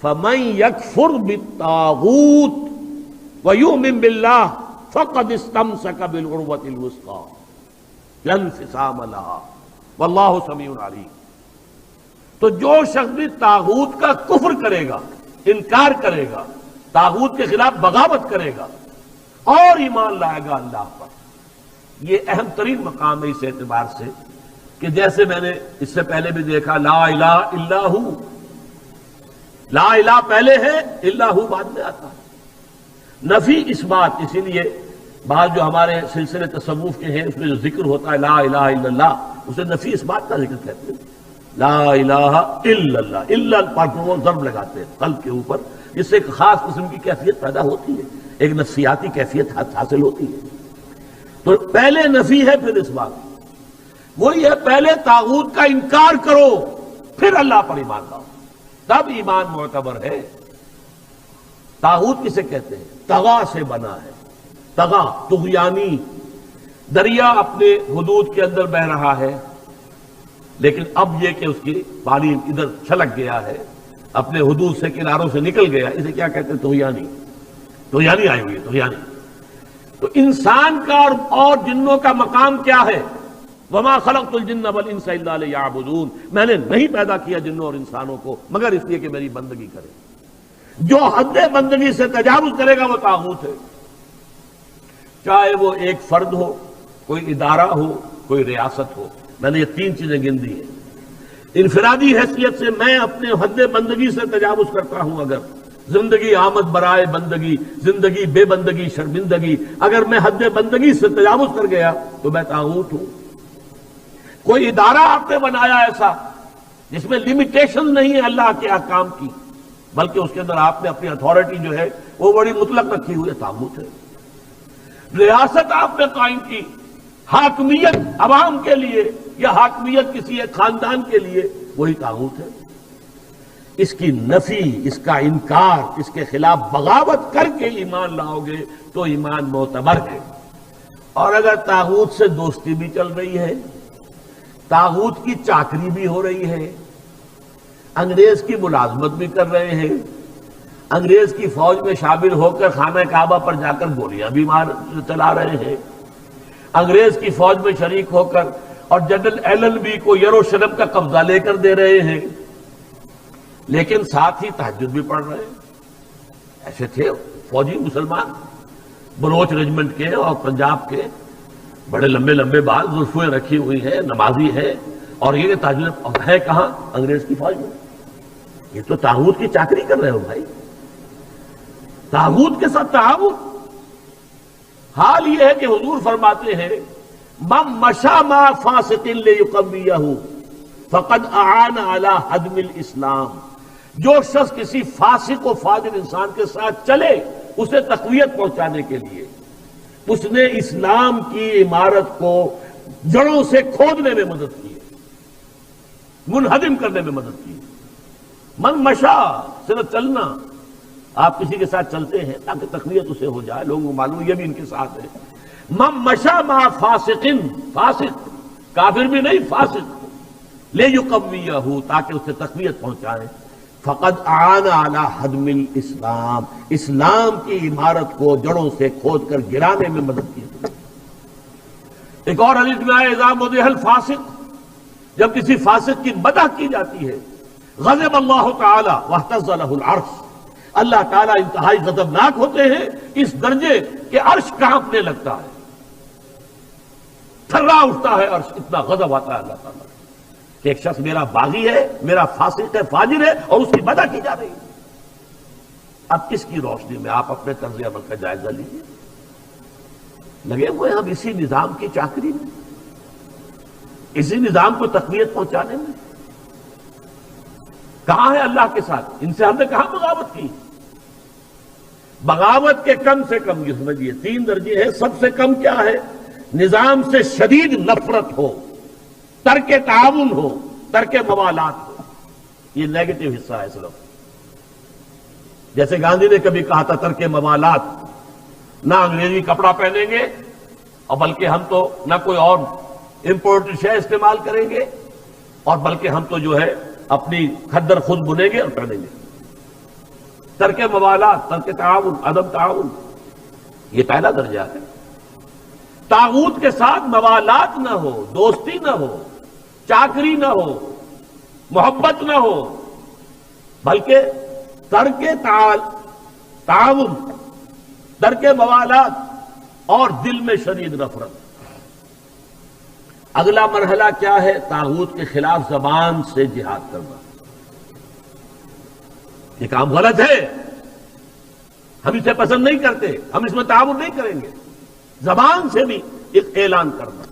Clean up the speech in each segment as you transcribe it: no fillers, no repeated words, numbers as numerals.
فَمَن يَكْفُرْ بِالطَّاغُوتِ وَيُؤْمِن بِاللَّهِ فَقَدِ اسْتَمْسَكَ بِالْعُرْوَةِ الْوُثْقَىٰ لَا انفصام لَهَا وَاللَّهُ سَمِيعٌ عَلِيمٌ۔ تو جو شخص بھی طاغوت کا کفر کرے گا، انکار کرے گا، طاغوت کے خلاف بغاوت کرے گا اور ایمان لائے گا اللہ پر، یہ اہم ترین مقام ہے اس اعتبار سے کہ جیسے میں نے اس سے پہلے بھی دیکھا لا الہ الا ہو، لا الہ پہلے ہے، الا ہو بعد میں آتا ہے، نفی اس بات۔ اسی لیے بعض جو ہمارے سلسلے تصوف کے ہیں اس میں جو ذکر ہوتا ہے لا الہ الا اللہ، اسے نفی اس بات کا ذکر کہتے ہیں، لا الہ الا اللہ، الا پر وہ ضرب لگاتے ہیں قلب کے اوپر، جس سے ایک خاص قسم کی کیفیت پیدا ہوتی ہے، ایک نفسیاتی کیفیت حاصل ہوتی ہے۔ تو پہلے نفی ہے پھر اس بات، وہی ہے پہلے طاغوت کا انکار کرو پھر اللہ پر ایمان لاؤ، تب ایمان معتبر ہے۔ طاغوت کسے کہتے ہیں؟ طغا سے بنا ہے، طغا طغیانی، دریا اپنے حدود کے اندر بہ رہا ہے لیکن اب یہ کہ اس کی پانی ادھر چھلک گیا ہے، اپنے حدود سے کناروں سے نکل گیا، اسے کیا کہتے ہیں؟ طغیانی، طغیانی آئی ہوئی ہے، طغیانی۔ تو انسان کا اور جنوں کا مقام کیا ہے؟ وما خلقت الجن والانس الا لیعبدون، میں نے نہیں پیدا کیا جنوں اور انسانوں کو مگر اس لیے کہ میری بندگی کرے۔ جو حد بندگی سے تجاوز کرے گا وہ طاغوت ہے، چاہے وہ ایک فرد ہو، کوئی ادارہ ہو، کوئی ریاست ہو۔ میں نے یہ تین چیزیں گن دی ہیں۔ انفرادی حیثیت سے میں اپنے حد بندگی سے تجاوز کرتا ہوں، اگر زندگی آمد برائے بندگی، زندگی بے بندگی شرمندگی، اگر میں حد بندگی سے تجاوز کر گیا تو میں طاغوت ہوں۔ کوئی ادارہ آپ نے بنایا ایسا جس میں لمیٹیشن نہیں ہے اللہ کے احکام کی، بلکہ اس کے اندر آپ نے اپنی اتھارٹی جو ہے وہ بڑی مطلق رکھی ہوئی ہے، طاغوت ہے۔ ریاست آپ نے قائم کی، حاکمیت عوام کے لیے یا حاکمیت کسی ایک خاندان کے لیے، وہی طاغوت ہے۔ اس کی نفی، اس کا انکار، اس کے خلاف بغاوت کر کے ایمان لاؤ گے تو ایمان معتبر ہے۔ اور اگر طاغوت سے دوستی بھی چل رہی ہے، طاغوت کی چاکری بھی ہو رہی ہے، انگریز کی ملازمت بھی کر رہے ہیں، انگریز کی فوج میں شامل ہو کر خانہ کعبہ پر جا کر گولیاں بھی چلا رہے ہیں، انگریز کی فوج میں شریک ہو کر اور جنرل ایلن بی کو یروشلم کا قبضہ لے کر دے رہے ہیں، لیکن ساتھ ہی تہجد بھی پڑھ رہے ہیں۔ ایسے تھے فوجی مسلمان بلوچ ریجمنٹ کے اور پنجاب کے، بڑے لمبے لمبے بال، زلفیں رکھی ہوئی ہیں، نمازی ہے، اور یہ تہجد ہے کہاں؟ انگریز کی فوج میں۔ یہ تو طاغوت کی چاکری کر رہے ہو بھائی، طاغوت کے ساتھ تعاون۔ حال یہ ہے کہ حضور فرماتے ہیں من مشى مع فاسق ليقويه فقد اعان على هدم الاسلام، جو شخص کسی فاسق و فاجر انسان کے ساتھ چلے اسے تقویت پہنچانے کے لیے، اس نے اسلام کی عمارت کو جڑوں سے کھودنے میں مدد کی، منہدم کرنے میں مدد کی۔ من مشا صرف چلنا، آپ کسی کے ساتھ چلتے ہیں تاکہ تقویت اسے ہو جائے، لوگوں کو معلوم یہ بھی ان کے ساتھ ہے۔ من مشا مع فاسق، فاسق کافر بھی نہیں، فاسق لیقویہ، تاکہ اسے تقویت پہنچائے۔ فقد اعان علی ہدم الاسلام، اسلام کی عمارت کو جڑوں سے کھود کر گرانے میں مدد کی۔ ایک اور حدیث میں آیا اذا مدح الفاسق، جب کسی فاسق کی مدح کی جاتی ہے، غضب اللہ تعالی واہتز لہ العرش، اللہ تعالیٰ انتہائی غضبناک ہوتے ہیں اس درجے کہ عرش کانپنے لگتا ہے، تھرا اٹھتا ہے عرش، اتنا غضب آتا ہے اللہ تعالیٰ کہ ایک شخص میرا باغی ہے، میرا فاسق ہے، فاجر ہے، اور اس کی مدح کی جا رہی ہے۔ اب اس کی روشنی میں آپ اپنے طرز عمل کا جائزہ لیجیے۔ لگے ہوئے ہم اسی نظام کی چاکری میں، اسی نظام کو تقویت پہنچانے میں۔ کہاں ہے اللہ کے ساتھ؟ ان سے ہم نے کہاں بغاوت کی؟ بغاوت کے کم سے کم یہ سمجھیے تین درجے ہیں۔ سب سے کم کیا ہے؟ نظام سے شدید نفرت ہو، ترک تعاون ہو، ترک موالات ہو، یہ نیگیٹو حصہ ہے صرف۔ جیسے گاندھی نے کبھی کہا تھا ترک موالات، نہ انگریزی کپڑا پہنیں گے اور بلکہ ہم تو نہ کوئی اور امپورٹڈ شے استعمال کریں گے، اور بلکہ ہم تو جو ہے اپنی کھدر خود بنیں گے اور پہنیں گے۔ ترک موالات، ترک تعاون، عدم تعاون، یہ پہلا درجہ ہے۔ طاغوت کے ساتھ موالات نہ ہو، دوستی نہ ہو، چاکری نہ ہو، محبت نہ ہو، بلکہ ترک تعاون، ترک موالات اور دل میں شدید نفرت۔ اگلا مرحلہ کیا ہے؟ طاغوت کے خلاف زبان سے جہاد کرنا۔ یہ کام غلط ہے، ہم اسے پسند نہیں کرتے، ہم اس میں تعاون نہیں کریں گے، زبان سے بھی ایک اعلان کرنا۔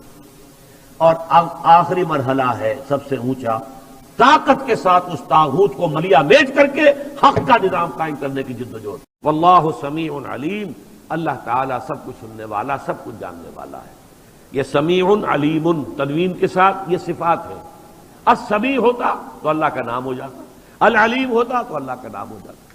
اور آخری مرحلہ ہے سب سے اونچا، طاقت کے ساتھ اس طاغوت کو ملیا میٹ کر کے حق کا نظام قائم کرنے کی جدوجہد۔ واللہ سمیع علیم، اللہ تعالیٰ سب کچھ سننے والا، سب کچھ جاننے والا ہے۔ یہ سمیع علیم تنوین کے ساتھ یہ صفات ہے۔ السمیع ہوتا تو اللہ کا نام ہو جاتا، العلیم ہوتا تو اللہ کا نام ہو جاتا۔